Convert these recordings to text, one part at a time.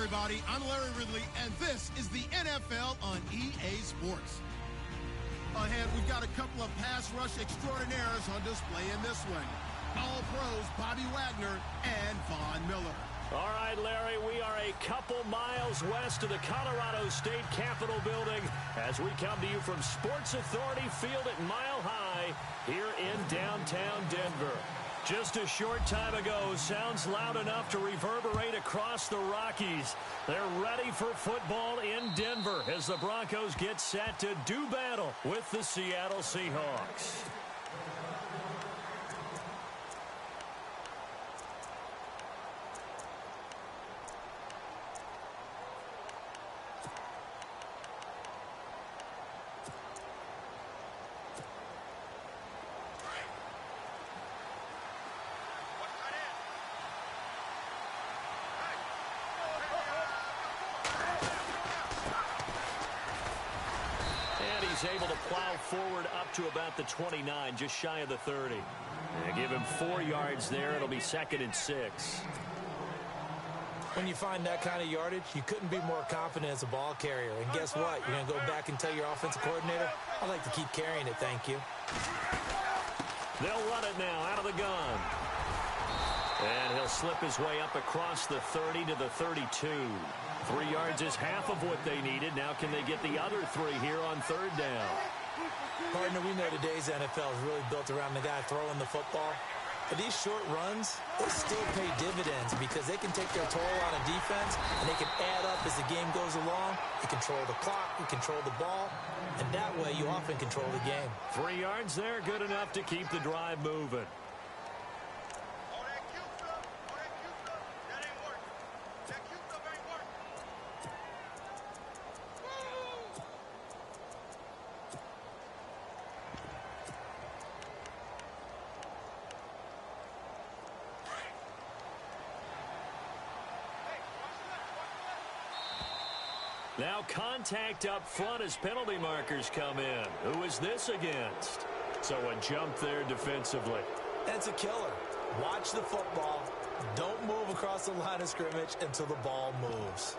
everybody. I'm Larry Ridley, and this is the NFL on EA Sports. Ahead, we've got a couple of pass rush extraordinaires on display in this one. All pros Bobby Wagner and Von Miller. All right, Larry, we are a couple miles west of the Colorado State Capitol building as we come to you from Sports Authority Field at Mile High here in downtown Denver. Just a short time ago, sounds loud enough to reverberate across the Rockies. They're ready for football in Denver as the Broncos get set to do battle with the Seattle Seahawks. Able to plow forward up to about the 29, just shy of the 30. And give him 4 yards there. It'll be 2nd and 6. When you find that kind of yardage, you couldn't be more confident as a ball carrier. And guess what? You're going to go back and tell your offensive coordinator, I'd like to keep carrying it, thank you. They'll run it now out of the gun. And he'll slip his way up across the 30 to the 32. 3 yards is half of what they needed. Now can they get the other 3 here on 3rd down? Partner, we know today's NFL is really built around the guy throwing the football. But these short runs, they still pay dividends because they can take their toll on a defense and they can add up as the game goes along. You control the clock, you control the ball, and that way you often control the game. 3 yards there, good enough to keep the drive moving. Now contact up front as penalty markers come in. Who is this against? So a jump there defensively. It's a killer. Watch the football. Don't move across the line of scrimmage until the ball moves.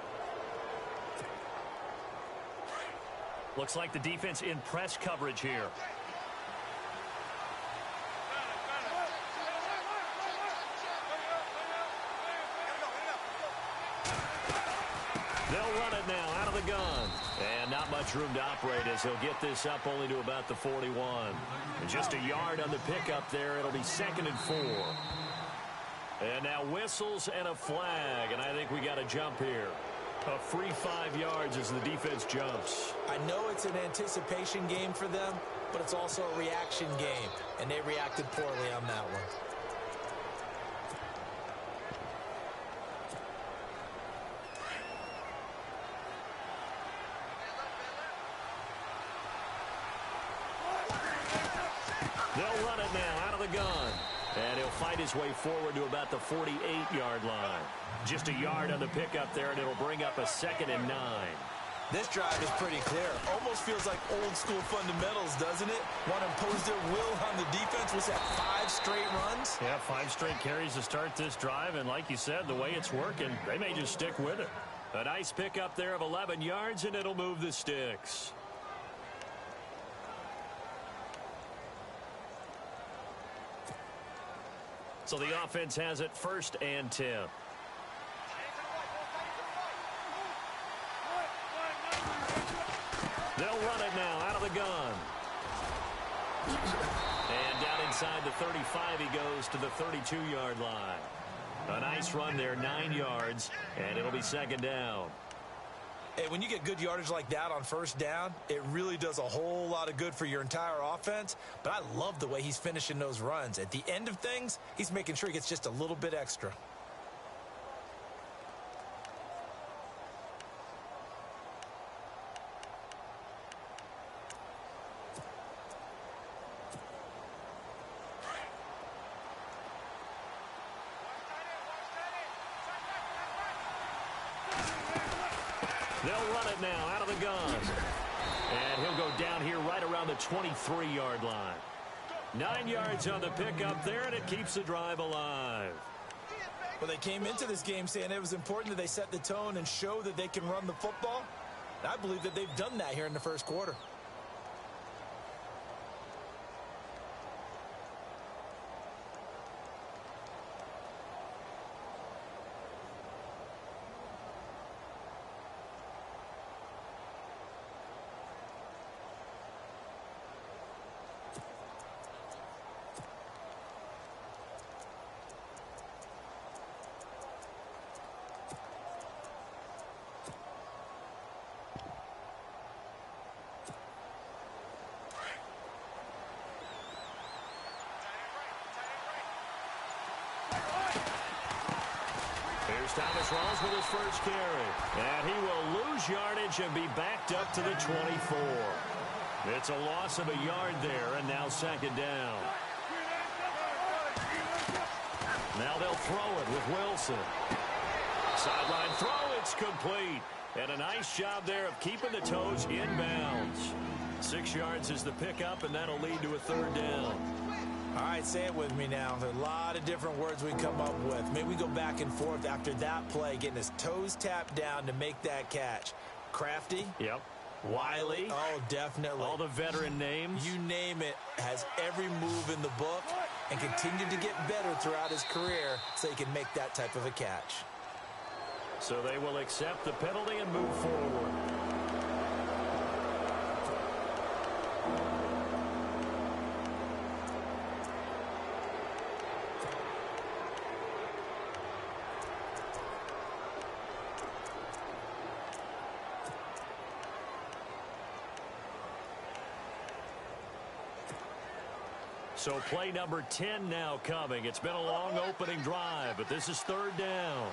Looks like the defense in press coverage here. They'll run it now out of the gun. And not much room to operate as he'll get this up only to about the 41. And just a yard on the pickup there. It'll be 2nd and 4. And now whistles and a flag. And I think we got a jump here. A free 5 yards as the defense jumps. I know it's an anticipation game for them, but it's also a reaction game. And they reacted poorly on that one. They'll run it now out of the gun. And he'll fight his way forward to about the 48-yard line. Just a yard on the pickup there, and it'll bring up a 2nd and 9. This drive is pretty clear. Almost feels like old school fundamentals, doesn't it? Want to impose their will on the defense. Was that 5 straight runs? Yeah, 5 straight carries to start this drive. And like you said, the way it's working, they may just stick with it. A nice pickup there of 11 yards, and it'll move the sticks. So the offense has it 1st and 10. They'll run it now out of the gun. And down inside the 35 he goes to the 32-yard line. A nice run there, 9 yards, and it'll be 2nd down. Hey, when you get good yardage like that on 1st down, it really does a whole lot of good for your entire offense. But I love the way he's finishing those runs. At the end of things, he's making sure he gets just a little bit extra. They'll run it now out of the gun. And he'll go down here right around the 23-yard line. 9 yards on the pickup there, and it keeps the drive alive. Well, they came into this game saying it was important that they set the tone and show that they can run the football. And I believe that they've done that here in the first quarter. Here's Thomas Rawls with his first carry. And he will lose yardage and be backed up to the 24. It's a loss of a yard there, and now second down. Now they'll throw it with Wilson. Sideline throw, it's complete. And a nice job there of keeping the toes in bounds. 6 yards is the pickup, and that'll lead to a third down. All right, say it with me now. There are a lot of different words we can come up with. Maybe we go back and forth after that play, getting his toes tapped down to make that catch. Crafty. Yep. Wiley. Oh, definitely. All the veteran names. You name it. Has every move in the book and continued to get better throughout his career so he can make that type of a catch. So they will accept the penalty and move forward. So play number 10 now coming. It's been a long opening drive, but this is third down.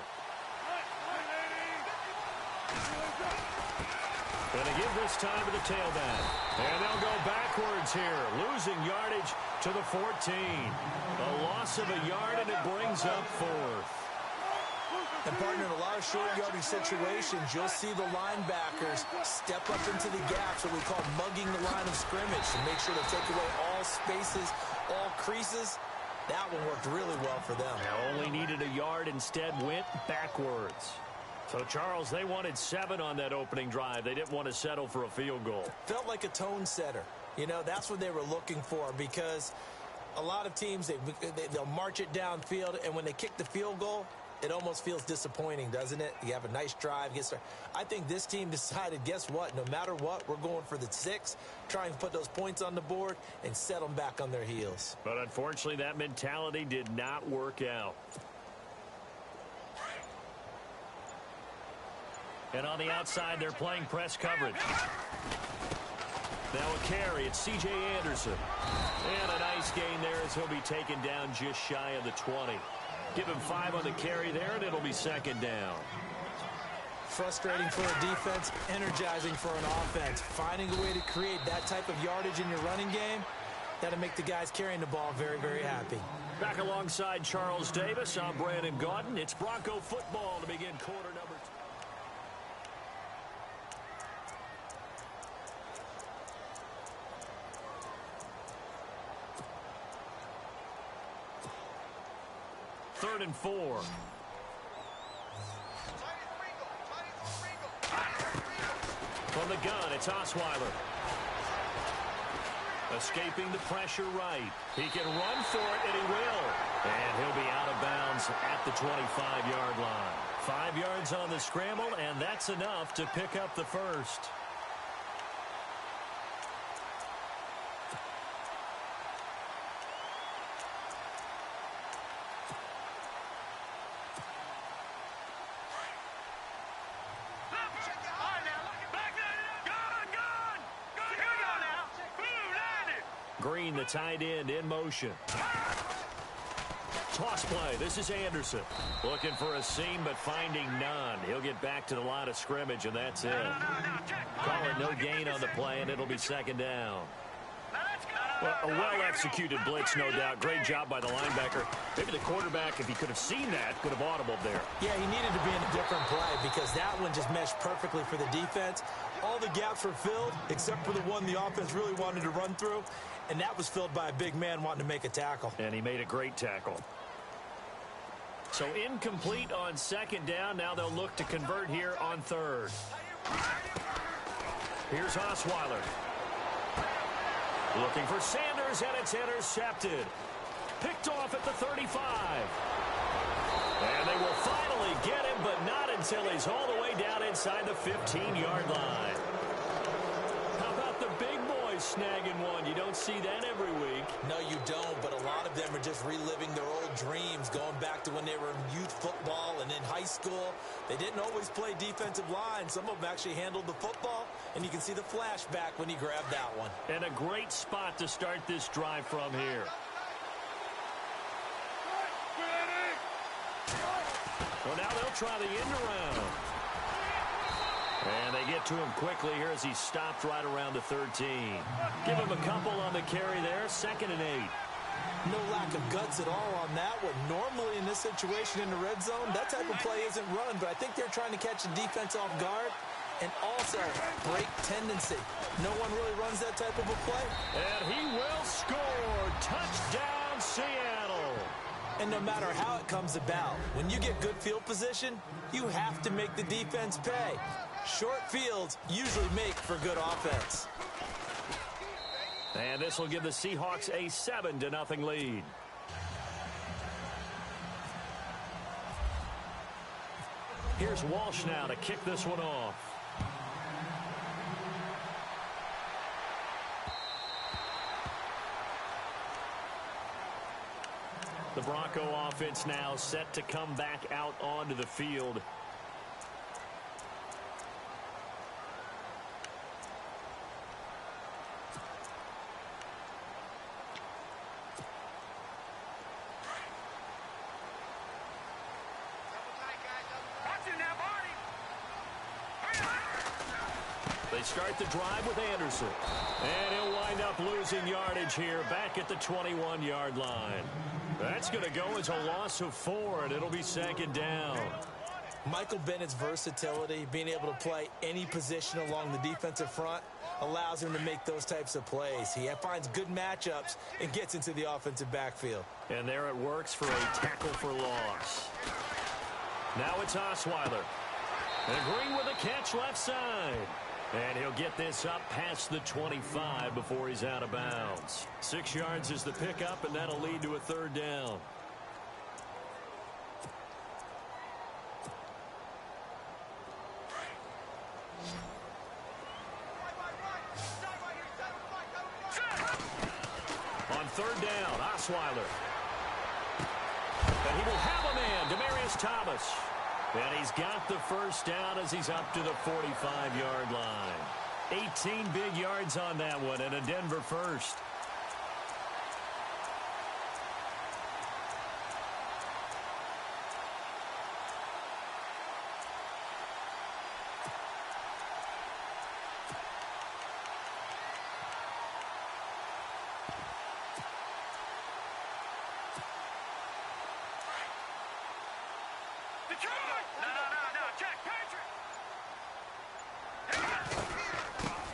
Going to give this time to the tailback. And they'll go backwards here, losing yardage to the 14. A loss of a yard, and it brings up fourth. And, partner, in a lot of short yardage situations, you'll see the linebackers step up into the gaps, what we call mugging the line of scrimmage, to make sure to take away all spaces, all creases. That one worked really well for them. Only needed a yard, instead went backwards. So, Charles, they wanted 7 on that opening drive. They didn't want to settle for a field goal. Felt like a tone setter. You know, that's what they were looking for, because a lot of teams, they'll march it downfield, and when they kick the field goal, it almost feels disappointing, doesn't it? You have a nice drive. I think this team decided, guess what? No matter what, we're going for the 6, trying to put those points on the board and set them back on their heels. But unfortunately, that mentality did not work out. And on the outside, they're playing press coverage. Now a carry. It's C.J. Anderson. And a nice gain there as he'll be taken down just shy of the 20. Give him 5 on the carry there, and it'll be second down. Frustrating for a defense, energizing for an offense. Finding a way to create that type of yardage in your running game, that'll make the guys carrying the ball very, very happy. Back alongside Charles Davis, I'm Brandon Gaudin. It's Bronco football to begin quarter number 2. Third and 4. From the gun, it's Osweiler. Escaping the pressure right. He can run for it, and he will. And he'll be out of bounds at the 25-yard line. 5 yards on the scramble, and that's enough to pick up the first. Green, the tight end, in motion. Toss play. This is Anderson. Looking for a seam, but finding none. He'll get back to the line of scrimmage, and that's it. Call it no gain on the play, and it'll be second down. Well, a well-executed blitz, no doubt. Great job by the linebacker. Maybe the quarterback, if he could have seen that, could have audibled there. Yeah, he needed to be in a different play because that one just meshed perfectly for the defense. All the gaps were filled except for the one the offense really wanted to run through, and that was filled by a big man wanting to make a tackle. And he made a great tackle. So incomplete on second down. Now they'll look to convert here on third. Here's Osweiler. Looking for Sanders, and it's intercepted. Picked off at the 35. And they will finally get him, but not until he's all the way down inside the 15-yard line. How about the big boys snagging one? You don't see that every week. No, you don't, but a lot of them are just reliving their old dreams, going back to when they were in youth football and in high school. They didn't always play defensive line. Some of them actually handled the football, and you can see the flashback when he grabbed that one. And a great spot to start this drive from here. Well, now they'll try the end around. And they get to him quickly here as he stopped right around the 13. Give him a couple on the carry there, 2nd and 8. No lack of guts at all on that one. Normally in this situation in the red zone, that type of play isn't run, but I think they're trying to catch the defense off guard and also break tendency. No one really runs that type of a play. And he will score. Touchdown, Seattle. And no matter how it comes about, when you get good field position, you have to make the defense pay. Short fields usually make for good offense. And this will give the Seahawks a 7-0 lead. Here's Walsh now to kick this one off. The Bronco offense now set to come back out onto the field. They start the drive with Anderson. And he'll wind up losing yardage here back at the 21-yard line. That's going to go as a loss of 4, and it'll be 2nd down. Michael Bennett's versatility, being able to play any position along the defensive front, allows him to make those types of plays. He finds good matchups and gets into the offensive backfield. And there it works for a tackle for loss. Now it's Osweiler. And Green with a catch left side. And he'll get this up past the 25 before he's out of bounds. 6 yards is the pickup, and that'll lead to a 3rd down. On 3rd down, Osweiler. And he will have a man, Demaryius Thomas. And he's got the 1st down as he's up to the 45-yard line. 18 big yards on that one, and a Denver first.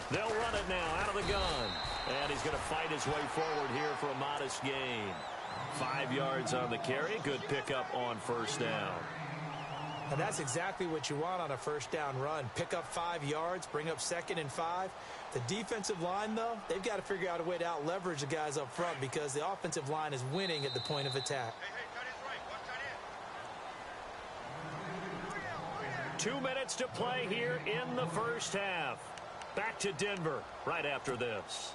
They'll run it now out of the gun. And he's going to fight his way forward here for a modest gain. 5 yards on the carry. Good pickup on 1st down. And that's exactly what you want on a 1st down run. Pick up 5 yards, bring up 2nd and 5. The defensive line, though, they've got to figure out a way to out-leverage the guys up front because the offensive line is winning at the point of attack. 2 minutes to play here in the 1st half. Back to Denver right after this.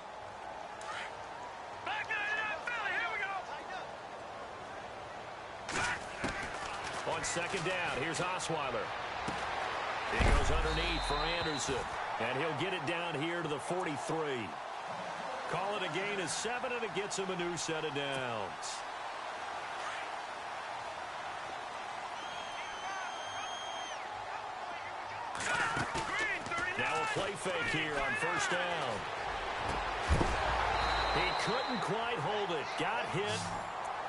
Back to Philly, here we go. On 2nd down, here's Osweiler. He goes underneath for Anderson. And he'll get it down here to the 43. Call it a gain of 7, and it gets him a new set of downs. Now a play fake here on 1st down. He couldn't quite hold it. Got hit.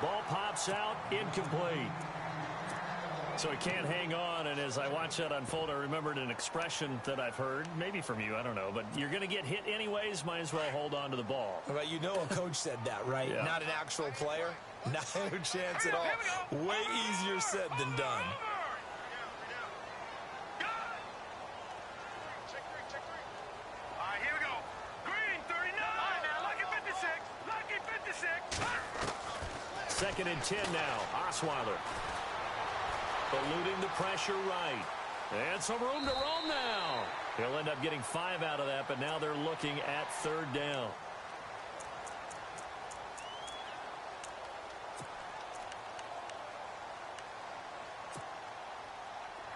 Ball pops out. Incomplete. So he can't hang on, and as I watch that unfold, I remembered an expression that I've heard, maybe from you, I don't know, but you're going to get hit anyways, might as well hold on to the ball. Well, you know a coach said that, right? Yeah. Not an actual player. Not a chance at all. Way easier said than done. Here we go. Green 39. Now, lucky 56. Lucky 56. Second and 10 now. Osweiler. Eluding the pressure right. And some room to roam now. He'll end up getting 5 out of that, but now they're looking at third down.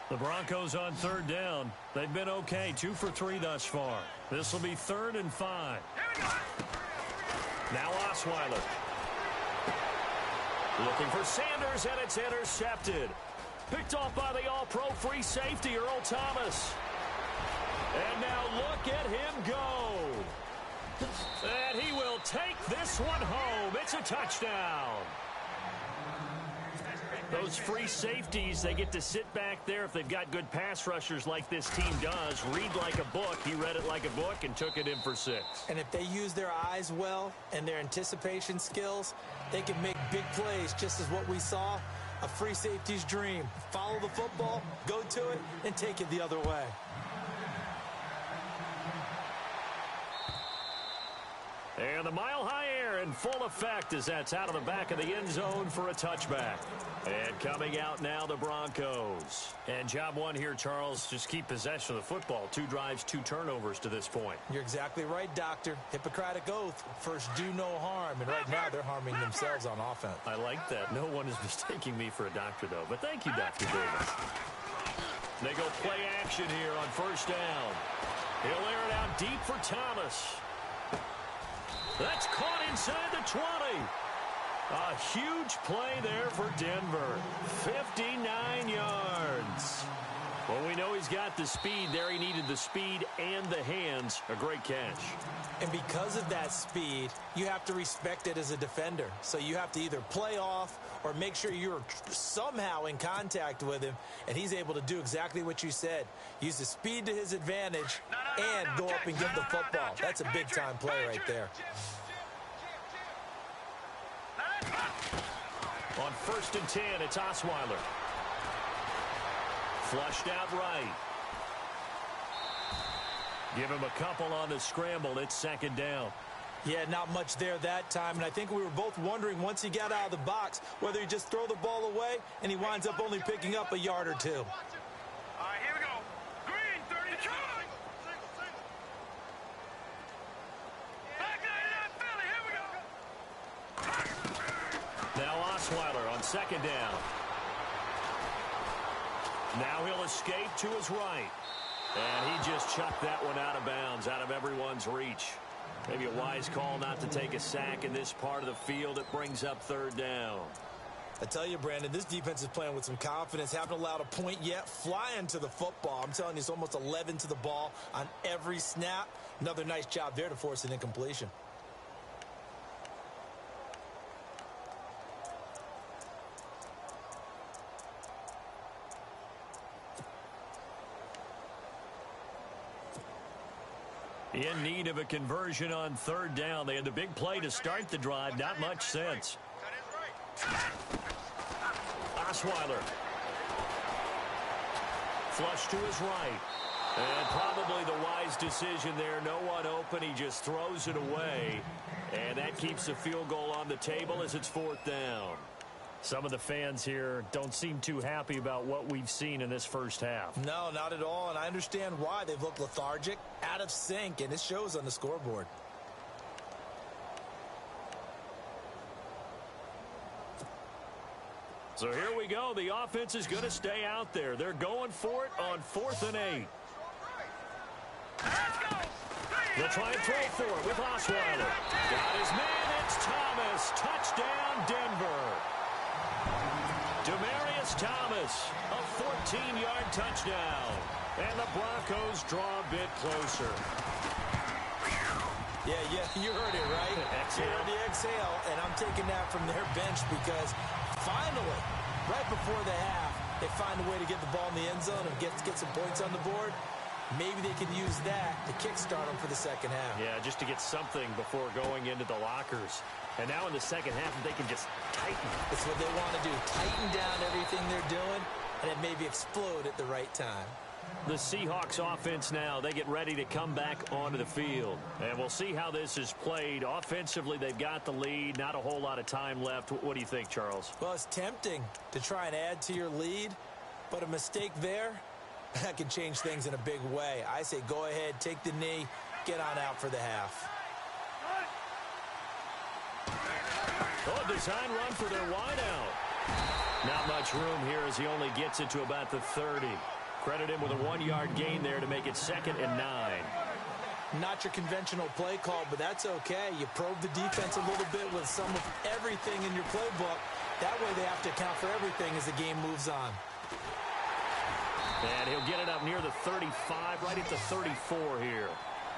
The Broncos on third down. They've been okay, 2 for 3 thus far. This will be 3rd and 5. Now Osweiler. Looking for Sanders, and it's intercepted. Picked off by the all-pro free safety, Earl Thomas. And now look at him go. And he will take this one home. It's a touchdown. Those free safeties, they get to sit back there if they've got good pass rushers like this team does. Read like a book. He read it like a book and took it in for 6. And if they use their eyes well and their anticipation skills, they can make big plays, just as what we saw. A free safety's dream. Follow the football, go to it, and take it the other way. And the mile-high air in full effect as that's out of the back of the end zone for a touchback. And coming out now, the Broncos. And job one here, Charles, just keep possession of the football. 2 drives, 2 turnovers to this point. You're exactly right, Doctor. Hippocratic oath. First, do no harm. And right now, they're harming themselves on offense. I like that. No one is mistaking me for a doctor, though. But thank you, Dr. Davis. They go play action here on first down. He'll air it out deep for Thomas. That's caught inside the 20. A huge play there for Denver. 59 yards. Well, we know he's got the speed there. He needed the speed and the hands. A great catch. And because of that speed, you have to respect it as a defender. So you have to either play off or make sure you're somehow in contact with him. And he's able to do exactly what you said. Use the speed to his advantage and go up and get the football. That's a big-time play right there. On first and 10, it's Osweiler. Flushed out right. Give him a couple on the scramble. It's second down. Yeah, not much there that time. And I think we were both wondering once he got out of the box whether he just throw the ball away and he winds up only picking up a yard or 2. All right, here we go. Green 32. Back 99 Philly. Here we go. Now Osweiler on second down. Now he'll escape to his right. And he just chucked that one out of bounds, out of everyone's reach. Maybe a wise call not to take a sack in this part of the field. It brings up third down. I tell you, Brandon, this defense is playing with some confidence. Haven't allowed a point yet. Flying to the football. I'm telling you, it's almost 11 to the ball on every snap. Another nice job there to force an incompletion. In need of a conversion on third down. They had the big play to start the drive. Not much sense. Osweiler. Flush to his right. And probably the wise decision there. No one open. He just throws it away. And that keeps the field goal on the table as it's fourth down. Some of the fans here don't seem too happy about what we've seen in this first half. No, not at all, and I understand why. They've looked lethargic, out of sync, and it shows on the scoreboard. So here we go. The offense is going to stay out there. They're going for it on 4th and 8. They'll try and throw for it with Osweiler. Got his man. It's Thomas. Touchdown, Denver. Demaryius Thomas, a 14-yard touchdown. And the Broncos draw a bit closer. Yeah, you heard it, right? Exhale. You heard the exhale, and I'm taking that from their bench because finally, right before the half, they find a way to get the ball in the end zone and get some points on the board, maybe they can use that to kickstart them for the second half. Yeah, just to get something before going into the lockers. And now in the second half, they can just tighten. It's what they want to do, tighten down everything they're doing, and then maybe explode at the right time. The Seahawks offense now, they get ready to come back onto the field. And we'll see how this is played. Offensively, they've got the lead. Not a whole lot of time left. What do you think, Charles? Well, it's tempting to try and add to your lead, but a mistake there, that can change things in a big way. I say go ahead, take the knee, get on out for the half. Oh, design run for their wideout. Not much room here as he only gets it to about the 30. Credit him with a 1-yard gain there to make it 2nd and 9. Not your conventional play call, but that's okay. You probe the defense a little bit with some of everything in your playbook. That way they have to account for everything as the game moves on. And he'll get it up near the 35, right at the 34 here.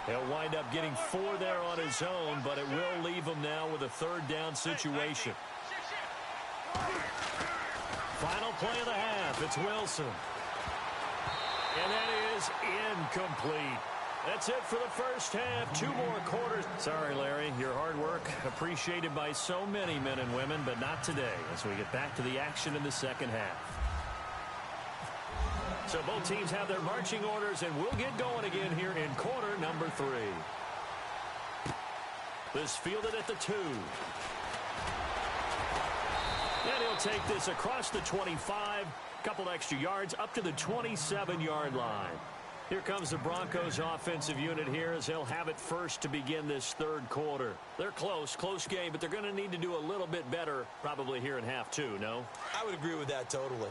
He'll wind up getting 4 there on his own, but it will leave him now with a 3rd down situation. Final play of the half. It's Wilson. And that is incomplete. That's it for the first half. 2 more quarters. Sorry, Larry, your hard work appreciated by so many men and women, but not today as we get back to the action in the second half. So both teams have their marching orders, and we'll get going again here in quarter number 3. This fielded at the 2. And he'll take this across the 25. Couple extra yards up to the 27-yard line. Here comes the Broncos offensive unit here as they'll have it first to begin this 3rd quarter. They're close game, but they're going to need to do a little bit better probably here in half 2, no? I would agree with that totally.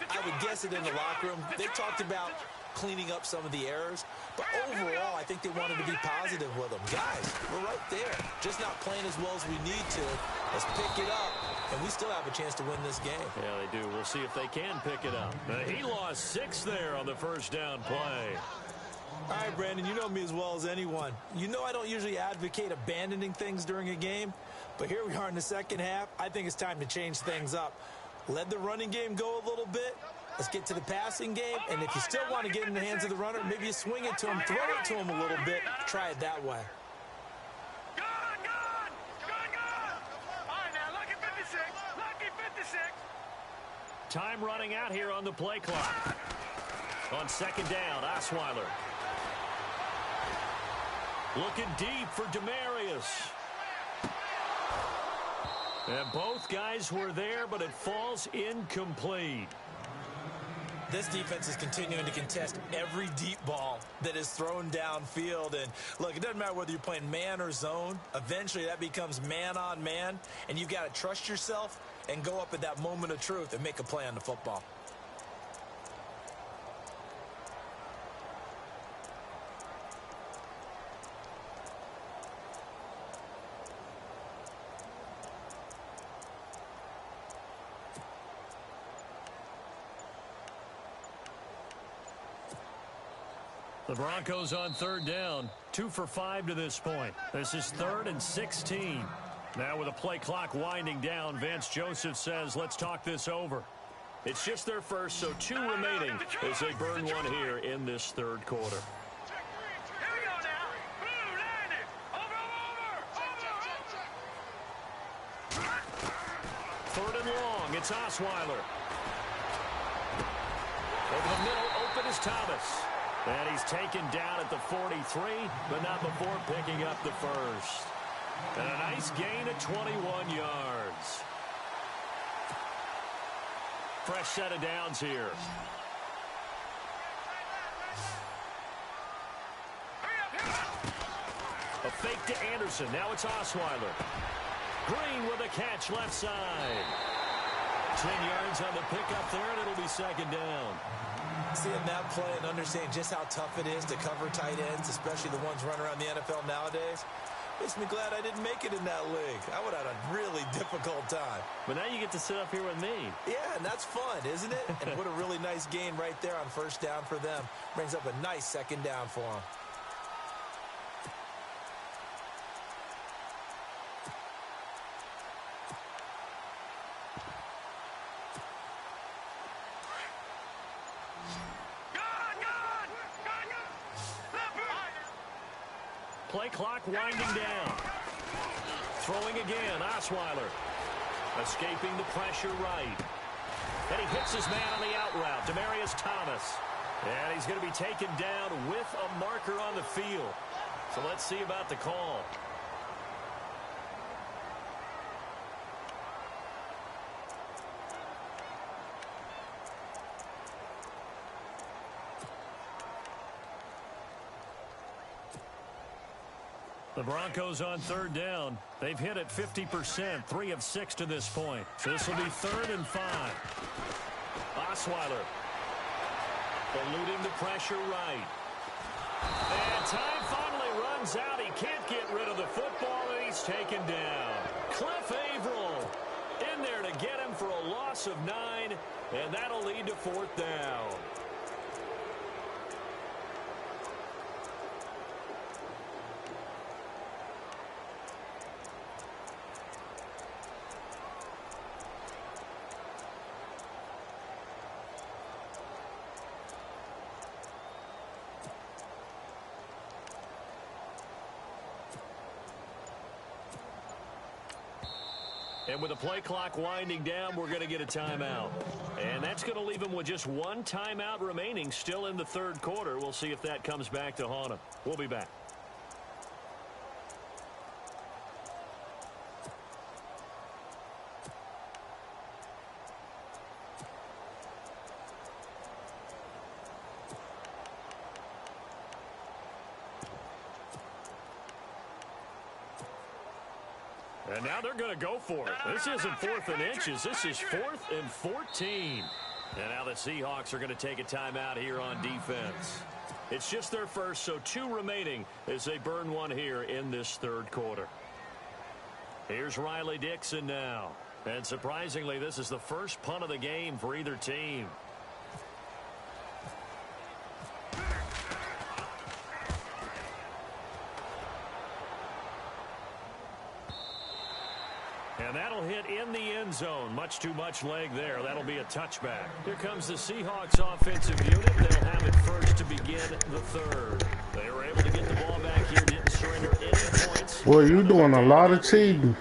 I would guess it in the locker room. They talked about cleaning up some of the errors, but overall, I think they wanted to be positive with them. Guys, we're right there. Just not playing as well as we need to. Let's pick it up, and we still have a chance to win this game. Yeah, they do. We'll see if they can pick it up. He lost 6 there on the first down play. All right, Brandon, you know me as well as anyone. You know I don't usually advocate abandoning things during a game, but here we are in the second half. I think it's time to change things up. Let the running game go a little bit. Let's get to the passing game, and if you still want to get in the hands of the runner, maybe you swing it to him, throw it to him a little bit, try it that way. Good! All right, now, lucky 56. Lucky 56. Time running out here on the play clock. On 2nd down, Osweiler. Looking deep for Demarius. And both guys were there, but it falls incomplete. This defense is continuing to contest every deep ball that is thrown downfield. And, look, it doesn't matter whether you're playing man or zone. Eventually, that becomes man on man, and you've got to trust yourself and go up at that moment of truth and make a play on the football. The Broncos on 3rd down, 2 for 5 to this point. This is 3rd and 16. Now with the play clock winding down, Vance Joseph says, let's talk this over. It's just their first, so 2 remaining as they burn one here in this 3rd quarter. Here we go now. Blue, land it. Over. 3rd and long, it's Osweiler. Over the middle, open is Thomas. And he's taken down at the 43, but not before picking up the first. And a nice gain of 21 yards. Fresh set of downs here. A fake to Anderson. Now it's Osweiler. Green with a catch left side. 10 yards on the pickup there, and it'll be 2nd down. Seeing that play and understanding just how tough it is to cover tight ends, especially the ones running around the NFL nowadays, makes me glad I didn't make it in that league. I would have had a really difficult time. But now you get to sit up here with me. Yeah, and that's fun, isn't it? And what a really nice gain right there on 1st down for them. Brings up a nice 2nd down for them. Play clock winding down. Throwing again, Osweiler. Escaping the pressure right. And he hits his man on the out route, Demaryius Thomas. And he's going to be taken down with a marker on the field. So let's see about the call. The Broncos on third down. They've hit it 50%, 3 of 6 to this point. So this will be 3rd and 5. Osweiler eluding the pressure right. And time finally runs out. He can't get rid of the football, and he's taken down. Cliff Averill in there to get him for a loss of 9, and that'll lead to 4th down. And with the play clock winding down, we're going to get a timeout. And that's going to leave him with just 1 timeout remaining still in the 3rd quarter. We'll see if that comes back to haunt him. We'll be back. And now they're going to go for it. This isn't 4th and inches. This is 4th and 14. And now the Seahawks are going to take a timeout here on defense. It's just their first, so 2 remaining as they burn 1 here in this 3rd quarter. Here's Riley Dixon now. And surprisingly, this is the first punt of the game for either team. And that'll hit in the end zone. Much too much leg there. That'll be a touchback. Here comes the Seahawks offensive unit. They'll have it first to begin the 3rd. They were able to get the ball back here. Didn't surrender any points. Boy, you doing a lot of cheating.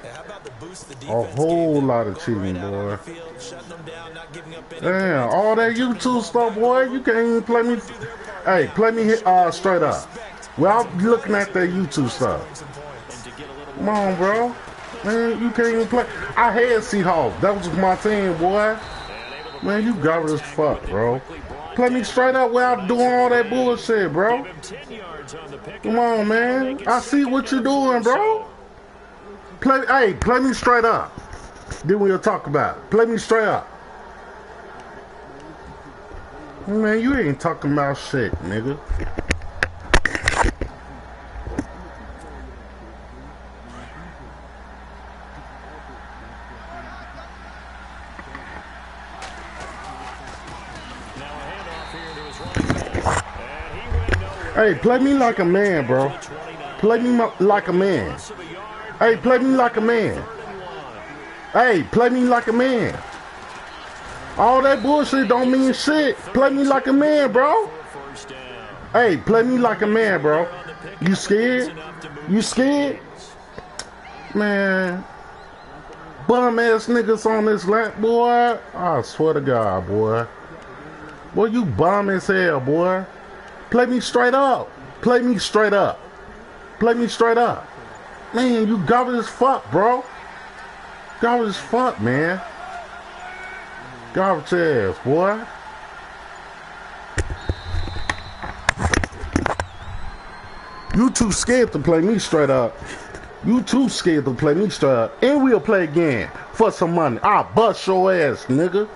A whole lot of cheating, boy. Damn, all that YouTube stuff, boy. You can't even play me. Hey, play me straight up. Well, I'm looking at that YouTube stuff. Come on, bro. Man, you can't even play. I had Seahawks. That was my team, boy. Man, you garbage as fuck, bro. Play me straight up without doing all that bullshit, bro. Come on, man. I see what you're doing, bro. Play me straight up. Then we'll talk about it. Play me straight up. Man, you ain't talking about shit, nigga. Hey, play me like a man, bro. Play me like a man. Hey, play me like a man. Hey, play me like a man. All that bullshit don't mean shit. Play me like a man, bro. Hey, play me like a man, bro. You scared? You scared? Man. Bum ass niggas on this land, boy. I swear to God, boy. Boy, you bum as hell, boy. Play me straight up. Play me straight up. Play me straight up. Man, you garbage as fuck, bro. Garbage as fuck, man. Garbage ass, boy. You too scared to play me straight up. You too scared to play me straight up. And we'll play again for some money. I'll bust your ass, nigga.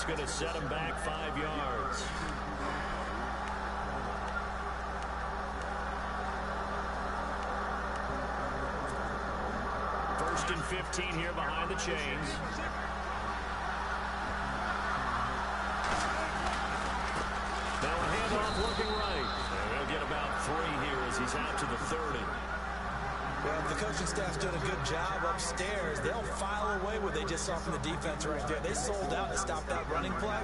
Going to set him back 5 yards. First and 15 here behind the chains. Now a handoff looking right. And they'll get about 3 here as he's out to the 30. Well, if the coaching staff's doing a good job upstairs, they'll file away what they just saw from the defense right there. They sold out to stop that running play.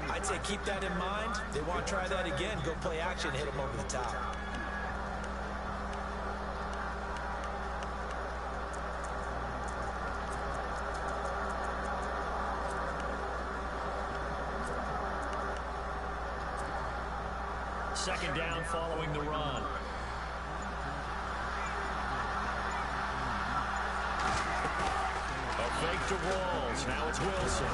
I'd say keep that in mind. They want to try that again. Go play action, hit them over the top. Second down following the run. A fake to Walls. Now it's Wilson.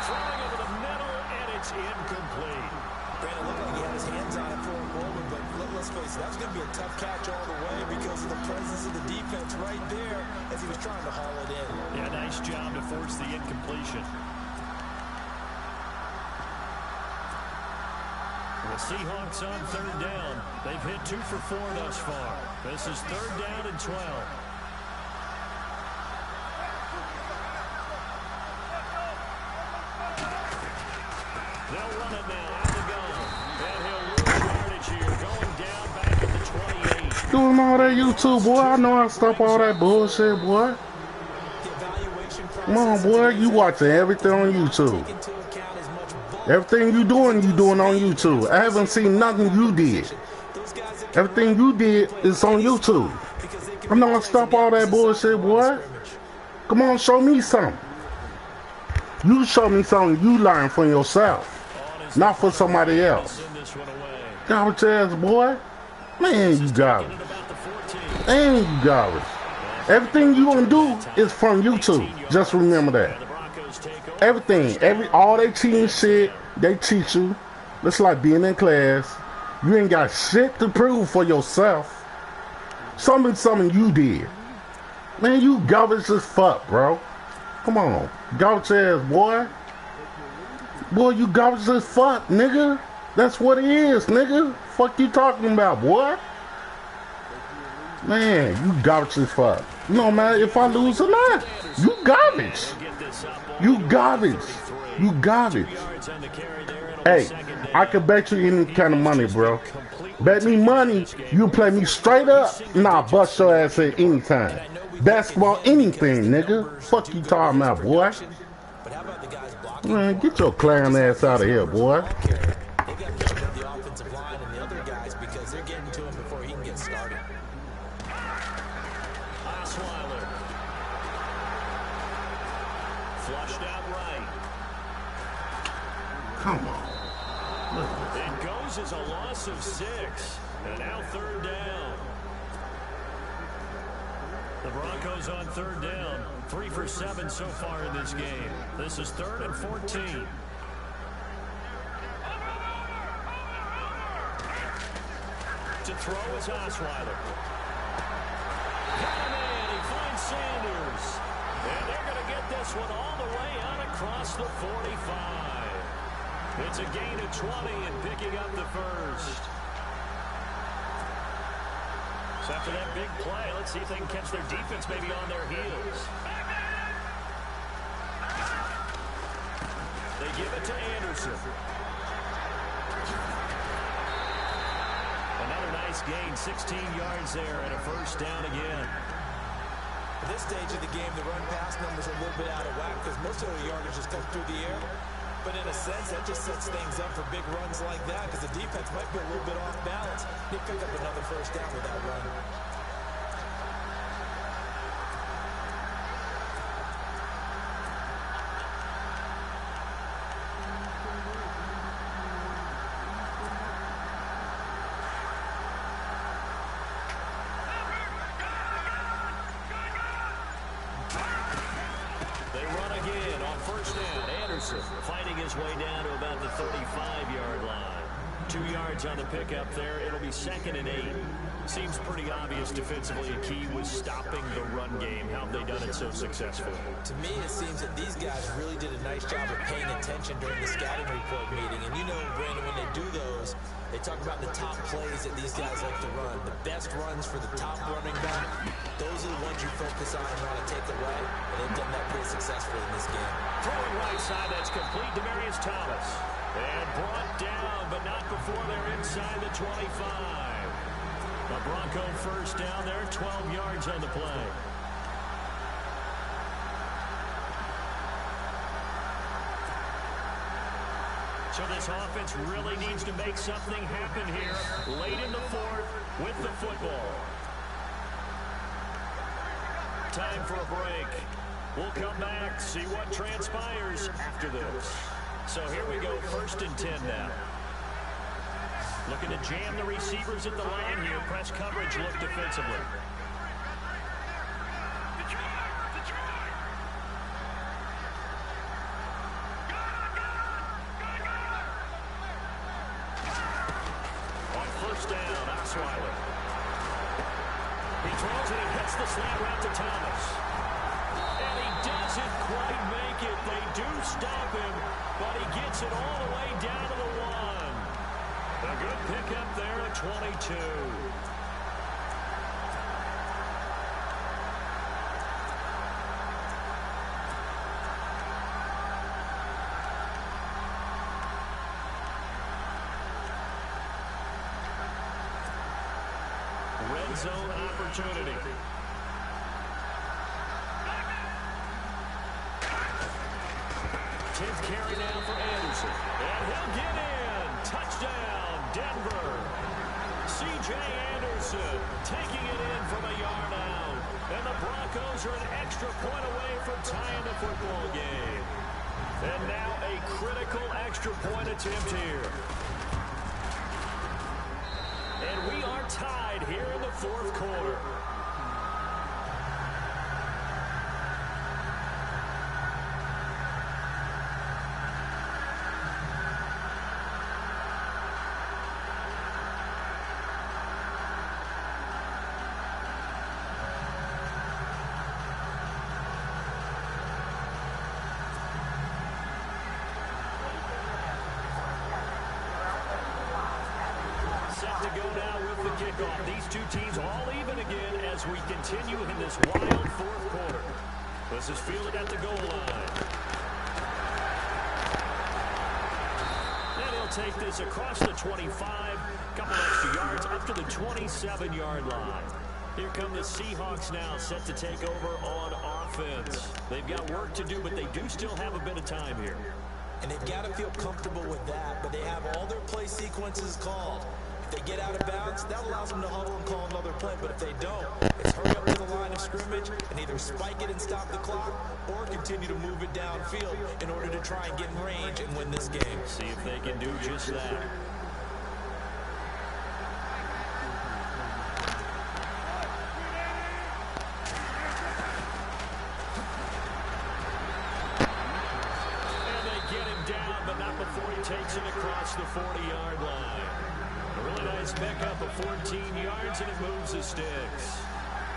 Throwing over the middle, and it's incomplete. Brandon looked like he had his hands on it for a moment, but let's face it, that's going to be a tough catch all the way because of the presence of the defense right there as he was trying to haul it in. Yeah, nice job to force the incompletion. The Seahawks on third down. They've hit 2 for 4 thus far. This is third down and 12. They'll run it now on the gun. And he'll lose yardage here. Going down back at the 28. Doing all that YouTube, boy. I know I stop all that bullshit, boy. Come on, boy. You watching everything on YouTube. Everything you doing on YouTube. I haven't seen nothing you did. Everything you did is on YouTube. I'm not gonna stop all that bullshit, boy. Come on, show me something. You show me something you learn for yourself, not for somebody else. Garbage ass boy. Man, you garbage. Man, you garbage. Everything you gonna do is from YouTube. Just remember that. Everything, all they cheating shit, they teach you. It's like being in class. You ain't got shit to prove for yourself. Something you did. Man, you garbage as fuck, bro. Come on. Garbage ass boy. Boy, you garbage as fuck, nigga. That's what it is, nigga. Fuck you talking about, boy. Man, you garbage as fuck. No matter if I lose or not. You garbage. You garbage. You garbage. Hey, I could bet you any kind of money, bro. Bet me money, you play me straight up, nah, bust your ass at any time. Basketball, anything, nigga. Fuck you talking about, boy. Man, get your clown ass out of here, boy. Come on. It goes as a loss of 6. And now third down. The Broncos on third down. 3 for 7 so far in this game. This is 3rd and 14. To throw is Osweiler. And he finds Sanders. And they're going to get this one all the way out across the 45. It's a gain of 20 and picking up the first. So after that big play, let's see if they can catch their defense maybe on their heels. They give it to Anderson. Another nice gain, 16 yards there and a first down again. At this stage of the game, the run-pass numbers are a little bit out of whack because most of the yardage just comes through the air. But in a sense, that just sets things up for big runs like that because the defense might be a little bit off balance. They pick up another first down with that run. Fighting his way down to about the 35-yard line. 2 yards on the pickup there. It'll be 2nd and 8. Seems pretty obvious defensively. A key was stopping the run game. How have they done it so successfully? To me, it seems that these guys really did a nice job of paying attention during the scouting report meeting. And you know, Brandon, when they do those, they talk about the top plays that these guys like to run. The best runs for the top running back. Those are the ones you focus on and want to take away. And they've done that pretty successfully in this game. Throwing right side, that's complete. Demaryius Thomas. And brought down, but not before they're inside the 25. A Bronco first down there, 12 yards on the play. So this offense really needs to make something happen here late in the fourth with the football. Time for a break. We'll come back, see what transpires after this. So here we go, 1st and 10 now. Looking to jam the receivers at the line here. Press coverage look defensively. On 1st down, Osweiler. He throws it and hits the slant route to Thomas. And he doesn't quite make it. They do stop him, but he gets it all the way down to the 1. A good pickup there at 22. Red zone opportunity. Tenth carry now for Anderson. And he'll get in. Touchdown, Denver. C.J. Anderson taking it in from a yard out. And the Broncos are an extra point away from tying the football game. And now a critical extra point attempt here. And we are tied here in the 4th quarter. To go now with the kickoff. These two teams all even again as we continue in this wild 4th quarter. This is fielded at the goal line. And he'll take this across the 25, couple extra yards up to the 27-yard line. Here come the Seahawks now set to take over on offense. They've got work to do, but they do still have a bit of time here. And they've got to feel comfortable with that, but they have all their play sequences called. If they get out of bounds, that allows them to huddle and call another play. But if they don't, it's hurry up to the line of scrimmage and either spike it and stop the clock or continue to move it downfield in order to try and get in range and win this game. See if they can do just that. And they get him down, but not before he takes it across the 40-yard line. A really nice pickup of 14 yards, and it moves the sticks.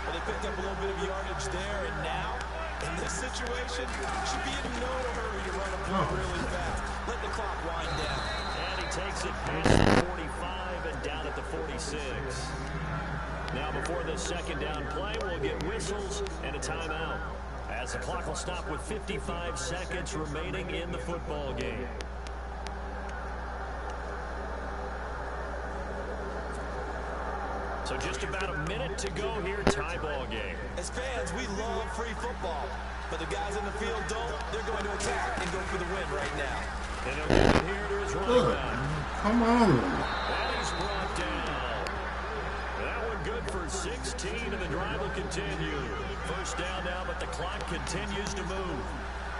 Well, they picked up a little bit of yardage there, and now, in this situation, should be in no hurry to run a play really fast. Let the clock wind down. And he takes it past the 45 and down at the 46. Now, before the 2nd down play, we'll get whistles and a timeout, as the clock will stop with 55 seconds remaining in the football game. So just about a minute to go here, tie ball game. As fans, we love free football, but the guys in the field don't. They're going to attack and go for the win right now. And he'll get it here to his running back. Come on. And he's brought down. That one good for 16, and the drive will continue. 1st down now, but the clock continues to move.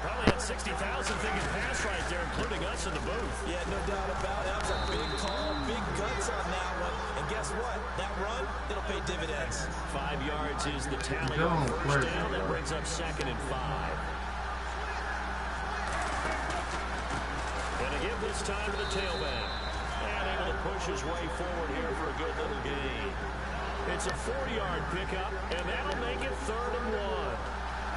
Probably had 60,000 thinking pass right there, including us in the booth. Yeah, no doubt about it. That was a big call, big guts on that one. And guess what? That run, it'll pay dividends. 5 yards is the tally on 1st down. That brings up 2nd and 5. And again this time to the tailback. And able to push his way forward here for a good little gain. It's a 4-yard pickup, and that'll make it 3rd and 1.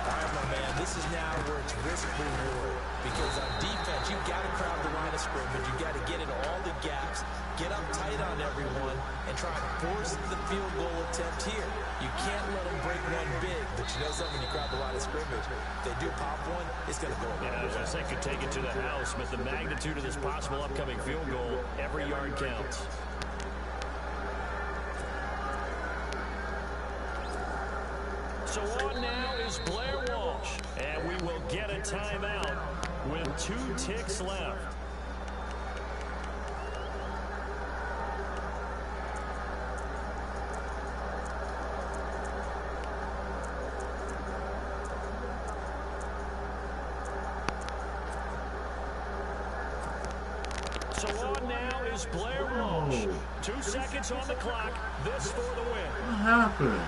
All right, my man, this is now where it's risk-reward. Because on defense, you've got to crowd the line of scrimmage. You've got to get into all the gaps, get up tight on everyone, and try to force the field goal attempt here. You can't let them break one big, but you know something, when you crowd the line of scrimmage, if they do pop one, it's going to go away. Yeah, I think could take it to the house, but the magnitude of this possible upcoming field goal, every yard counts. And we will get a timeout with 2 ticks left. So on now is Blair Walsh. 2 seconds on the clock. This for the win. What happened?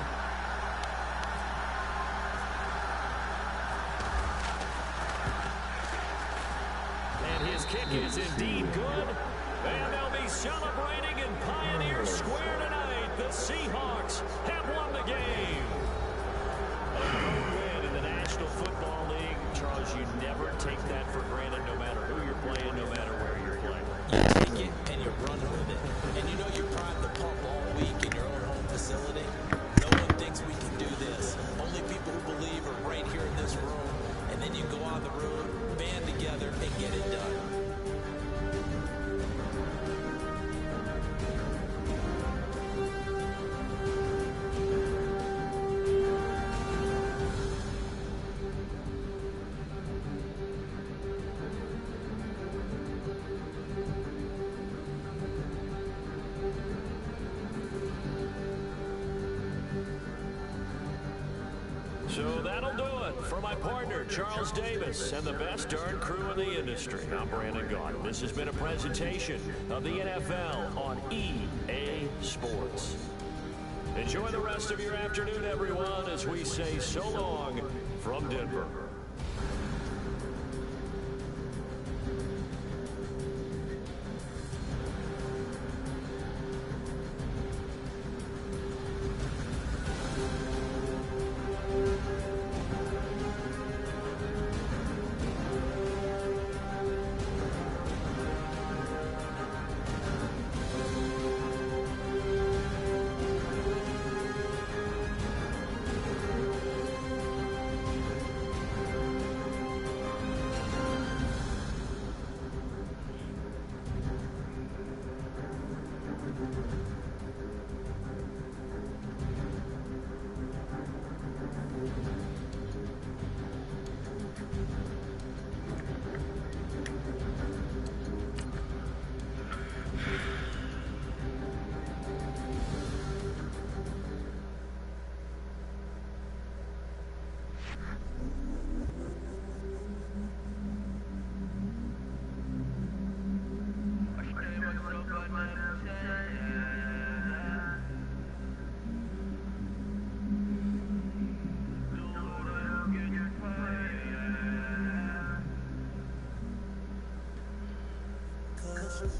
And his kick is indeed good. And they'll be celebrating in Pioneer Square tonight. The Seahawks have won the game. A road win in the National Football League. Charles, you never take that for granted, no matter who you're playing, no matter where you're playing. You take it and you're running with it. And you know you're primed to pump all week in your own home facility. No one thinks we can do this. Only people who believe are right here in this room. And then you go on the road, band together, and get it done. So that'll do it for my partner, Charles Davis, and the best darn crew in the industry. I'm Brandon Gaudin. This has been a presentation of the NFL on EA Sports. Enjoy the rest of your afternoon, everyone, as we say so long from Denver. Cause